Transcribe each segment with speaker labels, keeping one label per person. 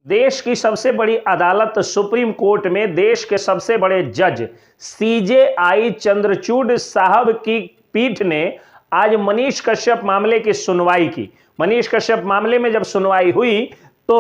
Speaker 1: देश की सबसे बड़ी अदालत सुप्रीम कोर्ट में देश के सबसे बड़े जज सीजेआई चंद्रचूड़ साहब की पीठ ने आज मनीष कश्यप मामले की सुनवाई की। मनीष कश्यप मामले में जब सुनवाई हुई तो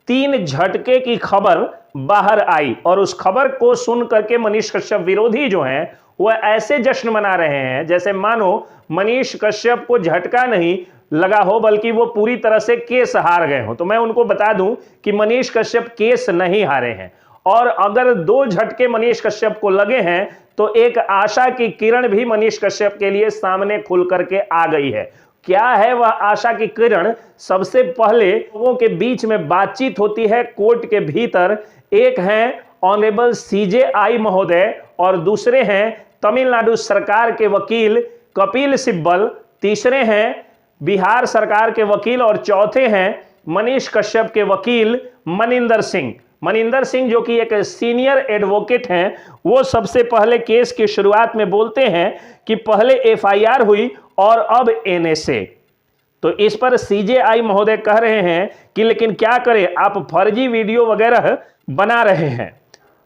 Speaker 1: 3 झटके की खबर बाहर आई और उस खबर को सुन करके मनीष कश्यप विरोधी जो हैं वह ऐसे जश्न मना रहे हैं जैसे मानो मनीष कश्यप को झटका नहीं लगा हो बल्कि वो पूरी तरह से केस हार गए हो। तो मैं उनको बता दूं कि मनीष कश्यप केस नहीं हारे हैं और अगर 2 झटके मनीष कश्यप को लगे हैं तो एक आशा की किरण भी मनीष कश्यप के लिए सामने खुल करके आ गई है। क्या है वह आशा की किरण? सबसे पहले लोगों के बीच में बातचीत होती है कोर्ट के भीतर। एक हैं ऑनरेबल सीजेआई महोदय और दूसरे हैं तमिलनाडु सरकार के वकील कपिल सिब्बल, तीसरे हैं बिहार सरकार के वकील और चौथे हैं मनीष कश्यप के वकील मनिंदर सिंह। मनिंदर सिंह जो कि एक सीनियर एडवोकेट हैं, वो सबसे पहले केस की शुरुआत में बोलते हैं कि पहले एफआईआर हुई और अब एनएसए। तो इस पर सीजेआई महोदय कह रहे हैं कि लेकिन क्या करें, आप फर्जी वीडियो वगैरह बना रहे हैं।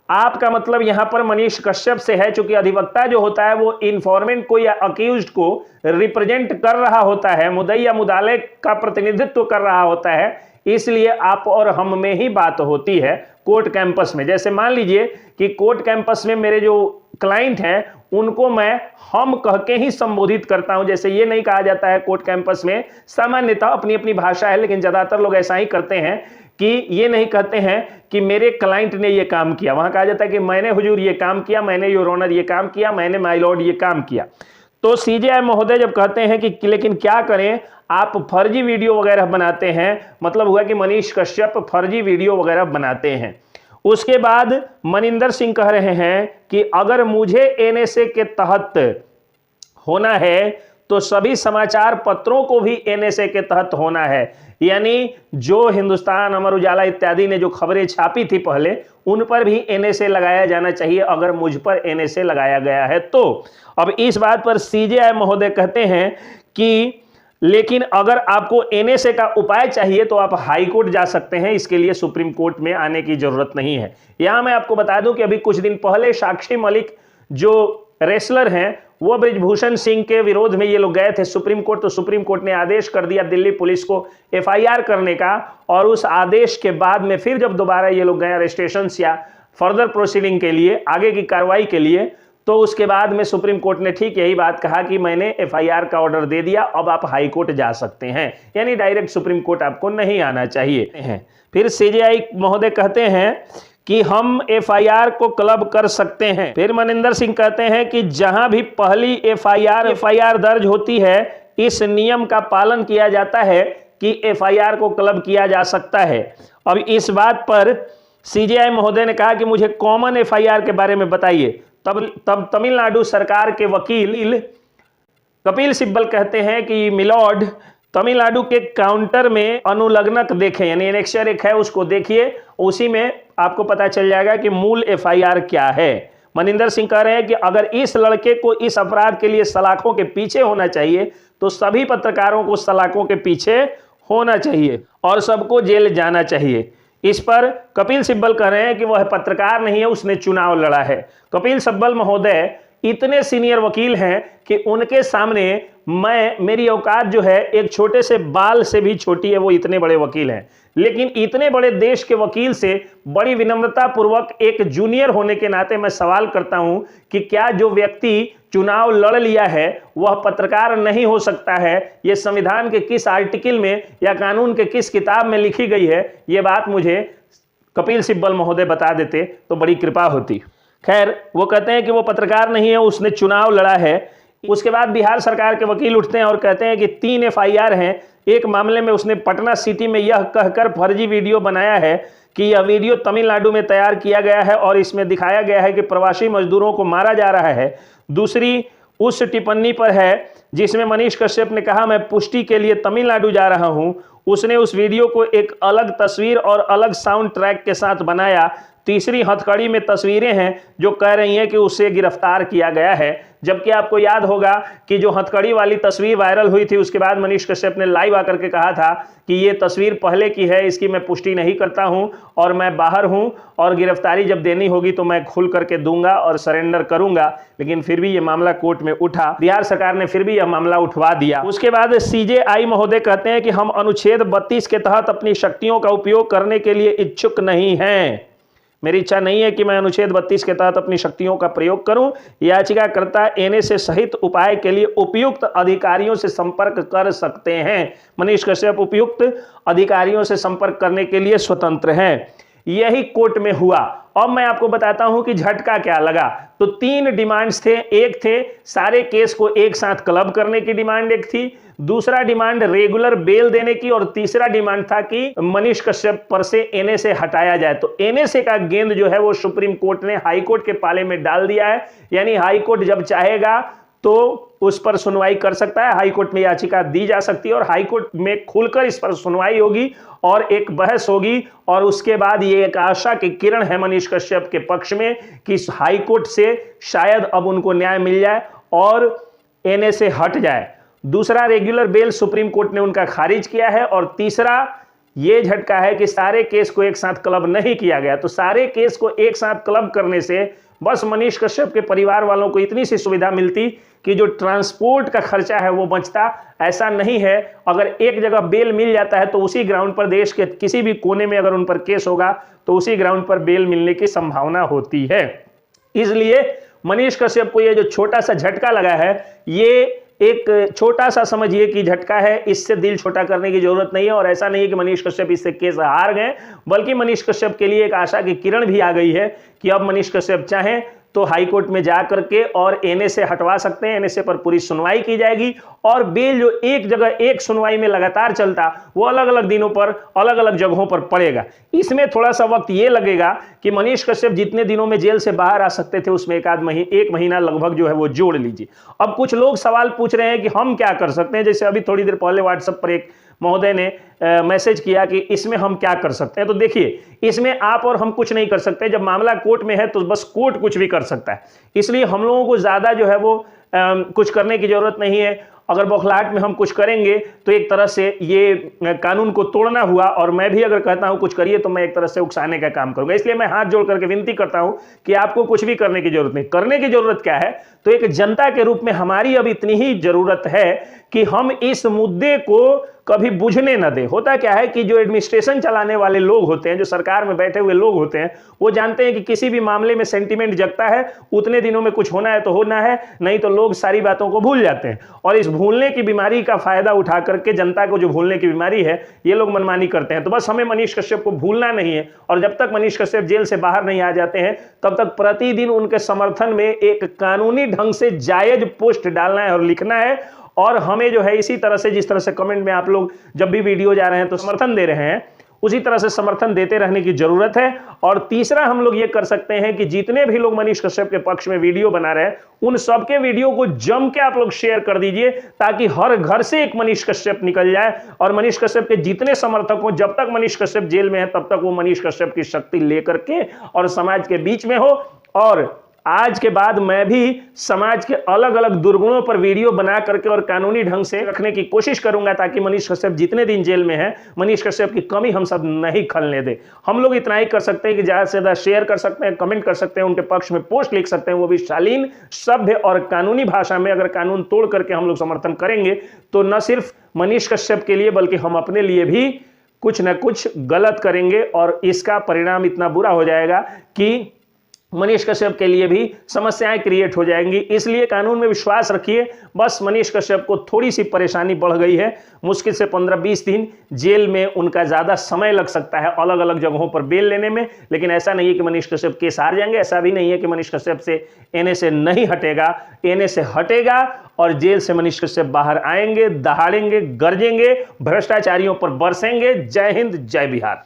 Speaker 1: आपका मतलब यहां पर मनीष कश्यप से है, चूंकि अधिवक्ता जो होता है वो इन्फॉर्मेंट को या अक्यूज्ड को रिप्रेजेंट कर रहा होता है, मुद्दई या मुद्दाले का प्रतिनिधित्व कर रहा होता है, इसलिए आप और हम में ही बात होती है कोर्ट कैंपस में। जैसे मान लीजिए कि कोर्ट कैंपस में मेरे जो क्लाइंट हैं उनको मैं हम कह के ही संबोधित करता हूं। जैसे ये नहीं कहा जाता है कोर्ट कैंपस में, सामान्यतः अपनी अपनी भाषा है लेकिन ज्यादातर लोग ऐसा ही करते हैं कि ये नहीं कहते हैं कि मेरे क्लाइंट ने ये काम किया। वहां कहा जाता है कि मैंने हुजूर ये काम किया, मैंने योर ऑनर ये काम किया, मैंने माय लॉर्ड ये काम किया। तो सीजेआई महोदय जब कहते हैं कि लेकिन क्या करें, आप फर्जी वीडियो वगैरह बनाते हैं, मतलब हुआ कि मनीष कश्यप फर्जी वीडियो वगैरह बनाते हैं। उसके बाद मनिंदर सिंह कह रहे हैं कि अगर मुझे एनएसए के तहत होना है तो सभी समाचार पत्रों को भी एनएसए के तहत होना है। यानी जो हिंदुस्तान, अमर उजाला इत्यादि ने जो खबरें छापी थी पहले, उन पर भी एनएसए लगाया जाना चाहिए अगर मुझ पर एनएसए लगाया गया है तो। अब इस बात पर सीजेआई महोदय कहते हैं कि लेकिन अगर आपको एनएसए का उपाय चाहिए तो आप हाई कोर्ट जा सकते हैं, इसके लिए सुप्रीम कोर्ट में आने की जरूरत नहीं है। यहां मैं आपको बता दूं कि अभी कुछ दिन पहले साक्षी मलिक जो रेसलर हैं वो बृजभूषण सिंह के विरोध में ये लोग गए थे सुप्रीम कोर्ट। तो सुप्रीम कोर्ट ने आदेश कर दिया दिल्ली पुलिस को एफआईआर करने का, और उस आदेश के बाद में फिर जब दोबारा ये लोग गए अरेस्टेशन या फर्दर प्रोसीडिंग के लिए, आगे की कार्रवाई के लिए, तो उसके बाद में सुप्रीम कोर्ट ने ठीक यही बात कहा कि मैंने एफआईआर का ऑर्डर दे दिया, अब आप हाई कोर्ट जा सकते हैं, यानी डायरेक्ट सुप्रीम कोर्ट आपको नहीं आना चाहिए। फिर सीजेआई महोदय कहते हैं कि हम एफआईआर को क्लब कर सकते हैं। फिर मनिंदर सिंह कहते हैं कि जहां भी पहली एफआईआर दर्ज होती है, इस नियम का पालन किया जाता है कि एफआईआर को क्लब किया जा सकता है। अब इस बात पर सीजेआई महोदय ने कहा कि मुझे कॉमन एफआईआर के बारे में बताइए। तब तमिलनाडु सरकार के वकील कपिल सिब्बल कहते हैं कि मिलॉर्ड, तमिलनाडु के काउंटर में अनुलग्नक देखें, यानी एनेक्सर एक है उसको देखिए, उसी में आपको पता चल जाएगा कि मूल एफआईआर क्या है। मनिंदर सिंह कह रहे हैं कि अगर इस लड़के को इस अपराध के लिए सलाखों के पीछे होना चाहिए तो सभी पत्रकारों को सलाखों के पीछे होना चाहिए और सबको जेल जाना चाहिए। इस पर कपिल सिब्बल कह रहे हैं कि वह पत्रकार नहीं है, उसने चुनाव लड़ा है। कपिल सिब्बल महोदय इतने सीनियर वकील हैं कि उनके सामने मेरी औकात जो है एक छोटे से बाल से भी छोटी है, वो इतने बड़े वकील हैं। लेकिन इतने बड़े देश के वकील से बड़ी विनम्रता पूर्वक एक जूनियर होने के नाते मैं सवाल करता हूं कि क्या जो व्यक्ति चुनाव लड़ लिया है वह पत्रकार नहीं हो सकता है? ये संविधान के किस आर्टिकल में या कानून के किस किताब में लिखी गई है? ये बात मुझे कपिल सिब्बल महोदय बता देते तो बड़ी कृपा होती। खैर, वो कहते हैं कि वो पत्रकार नहीं है, उसने चुनाव लड़ा है। उसके बाद बिहार सरकार के वकील उठते हैं और कहते हैं कि 3 एफआईआर हैं। एक मामले में उसने पटना सिटी में यह कहकर फर्जी वीडियो बनाया है कि यह वीडियो तमिलनाडु में तैयार किया गया है और इसमें दिखाया गया है कि प्रवासी मजदूरों को मारा जा रहा है। दूसरी उस टिप्पणी पर है जिसमें मनीष कश्यप ने कहा मैं पुष्टि के लिए तमिलनाडु जा रहा हूं। उसने उस वीडियो को एक अलग तस्वीर और अलग साउंड ट्रैक के साथ बनाया। तीसरी हथकड़ी में तस्वीरें हैं जो कह रही हैं कि उसे गिरफ्तार किया गया है। जबकि आपको याद होगा कि जो हथकड़ी वाली तस्वीर वायरल हुई थी उसके बाद मनीष कश्यप ने लाइव आकर के कहा था कि ये तस्वीर पहले की है, इसकी मैं पुष्टि नहीं करता हूं और मैं बाहर हूं और गिरफ्तारी जब देनी होगी तो मैं खुल करके दूंगा और सरेंडर करूंगा। लेकिन फिर भी यह मामला कोर्ट में उठा, बिहार सरकार ने फिर भी यह मामला उठवा दिया। उसके बाद सीजेआई महोदय कहते हैं कि हम अनुच्छेद 32 के तहत अपनी शक्तियों का उपयोग करने के लिए इच्छुक नहीं हैं। मेरी इच्छा नहीं है कि मैं अनुच्छेद 32 के तहत अपनी शक्तियों का प्रयोग करूं। याचिकाकर्ता एनएसए सहित उपाय के लिए उपयुक्त अधिकारियों से संपर्क कर सकते हैं। मनीष कश्यप उपयुक्त अधिकारियों से संपर्क करने के लिए स्वतंत्र हैं। यही कोर्ट में हुआ। अब मैं आपको बताता हूं कि झटका क्या लगा। तो 3 डिमांड्स थे। एक थे सारे केस को एक साथ क्लब करने की डिमांड एक थी, दूसरा डिमांड रेगुलर बेल देने की, और तीसरा डिमांड था कि मनीष कश्यप पर से एनएसए हटाया जाए। तो एनएसए का गेंद जो है वो सुप्रीम कोर्ट ने हाई कोर्ट के पाले में डाल दिया है। यानी हाई कोर्ट जब चाहेगा तो उस पर सुनवाई कर सकता है, हाई कोर्ट में याचिका दी जा सकती है और हाई कोर्ट में खुलकर इस पर सुनवाई होगी और एक बहस होगी। और उसके बाद ये एक आशा की किरण है मनीष कश्यप के पक्ष में कि हाई कोर्ट से शायद अब उनको न्याय मिल जाए और एनएसए हट जाए। दूसरा, रेगुलर बेल सुप्रीम कोर्ट ने उनका खारिज किया है। और तीसरा ये झटका है कि सारे केस को एक साथ क्लब नहीं किया गया। तो सारे केस को एक साथ क्लब करने से बस मनीष कश्यप के परिवार वालों को इतनी सी सुविधा मिलती कि जो ट्रांसपोर्ट का खर्चा है वो बचता। ऐसा नहीं है, अगर एक जगह बेल मिल जाता है तो उसी ग्राउंड पर देश के किसी भी कोने में अगर उन पर केस होगा तो उसी ग्राउंड पर बेल मिलने की संभावना होती है। इसलिए मनीष कश्यप को ये जो छोटा सा झटका लगा है, ये एक छोटा सा समझिए कि झटका है, इससे दिल छोटा करने की जरूरत नहीं है। और ऐसा नहीं है कि मनीष कश्यप इससे केस हार गए, बल्कि मनीष कश्यप के लिए एक आशा की किरण भी आ गई है कि अब मनीष कश्यप चाहें तो हाई कोर्ट में जा करके और एनएसए हटवा सकते हैं। एनएसए पर पूरी सुनवाई की जाएगी और बेल जो एक जगह एक सुनवाई में लगातार चलता वो अलग अलग दिनों पर अलग अलग जगहों पर पड़ेगा। इसमें थोड़ा सा वक्त ये लगेगा कि मनीष कश्यप जितने दिनों में जेल से बाहर आ सकते थे उसमें एक महीना लगभग जो है वो जोड़ लीजिए। अब कुछ लोग सवाल पूछ रहे हैं कि हम क्या कर सकते हैं। जैसे अभी थोड़ी देर पहले व्हाट्सएप पर एक महोदय ने मैसेज किया कि इसमें हम क्या कर सकते हैं। तो देखिए, इसमें आप और हम कुछ नहीं कर सकते। जब मामला कोर्ट में है तो बस कोर्ट कुछ भी कर सकता है। इसलिए हम लोगों को ज्यादा जो है वो कुछ करने की जरूरत नहीं है। अगर बौखलाहट में हम कुछ करेंगे तो एक तरह से ये कानून को तोड़ना हुआ, और मैं भी अगर कहता हूं कुछ करिए तो मैं एक तरह से उकसाने का काम करूंगा। इसलिए मैं हाथ जोड़ करके विनती करता हूं कि आपको कुछ भी करने की जरूरत नहीं। करने की जरूरत क्या है, तो एक जनता के रूप में हमारी अब इतनी ही जरूरत है कि हम इस मुद्दे को कभी बुझने न दे। होता क्या है कि जो एडमिनिस्ट्रेशन चलाने वाले लोग होते हैं, जो सरकार में बैठे हुए लोग होते हैं, वो जानते हैं कि किसी भी मामले में सेंटीमेंट जगता है, उतने दिनों में कुछ होना है तो होना है, नहीं तो लोग सारी बातों को भूल जाते हैं। और इस भूलने की बीमारी का फायदा उठा करके जनता को जो भूलने की बीमारी है ये लोग मनमानी करते हैं। तो बस हमें मनीष कश्यप को भूलना नहीं है, और जब तक मनीष कश्यप जेल से बाहर नहीं आ जाते हैं तब तक प्रतिदिन उनके समर्थन में एक कानूनी ढंग से जायज पोस्ट डालना है और लिखना है। और हमें जो है इसी तरह से, जिस तरह से कमेंट में आप लोग जब भी वीडियो जा रहे हैं तो समर्थन दे रहे हैं, उसी तरह से समर्थन देते रहने की जरूरत है। और तीसरा हम लोग ये कर सकते हैं कि जितने भी लोग मनीष कश्यप के पक्ष में वीडियो बना रहे हैं उन सबके वीडियो को जम के आप लोग शेयर कर दीजिए, ताकि हर घर से एक मनीष कश्यप निकल जाए। और मनीष कश्यप के जितने समर्थक हो, जब तक मनीष कश्यप जेल में है तब तक वो मनीष कश्यप की शक्ति लेकर के और समाज के बीच में हो। और आज के बाद मैं भी समाज के अलग अलग दुर्गुणों पर वीडियो बना करके और कानूनी ढंग से रखने की कोशिश करूंगा, ताकि मनीष कश्यप जितने दिन जेल में है मनीष कश्यप की कमी हम सब नहीं खलने दे। हम लोग इतना ही कर सकते हैं कि ज्यादा से ज्यादा शेयर कर सकते हैं, कमेंट कर सकते हैं, उनके पक्ष में पोस्ट लिख सकते हैं, वो भी शालीन, सभ्य और कानूनी भाषा में। अगर कानून तोड़ करके हम लोग समर्थन करेंगे तो न सिर्फ मनीष कश्यप के लिए बल्कि हम अपने लिए भी कुछ न कुछ गलत करेंगे, और इसका परिणाम इतना बुरा हो जाएगा कि मनीष कश्यप के लिए भी समस्याएं क्रिएट हो जाएंगी। इसलिए कानून में विश्वास रखिए। बस मनीष कश्यप को थोड़ी सी परेशानी बढ़ गई है, मुश्किल से 15-20 दिन जेल में उनका ज्यादा समय लग सकता है अलग अलग जगहों पर बेल लेने में। लेकिन ऐसा नहीं है कि मनीष कश्यप केस हार जाएंगे, ऐसा भी नहीं है कि मनीष कश्यप से एनएसए नहीं हटेगा। एनएसए हटेगा और जेल से मनीष कश्यप बाहर आएंगे, दहाड़ेंगे, गरजेंगे, भ्रष्टाचारियों पर बरसेंगे। जय हिंद, जय बिहार।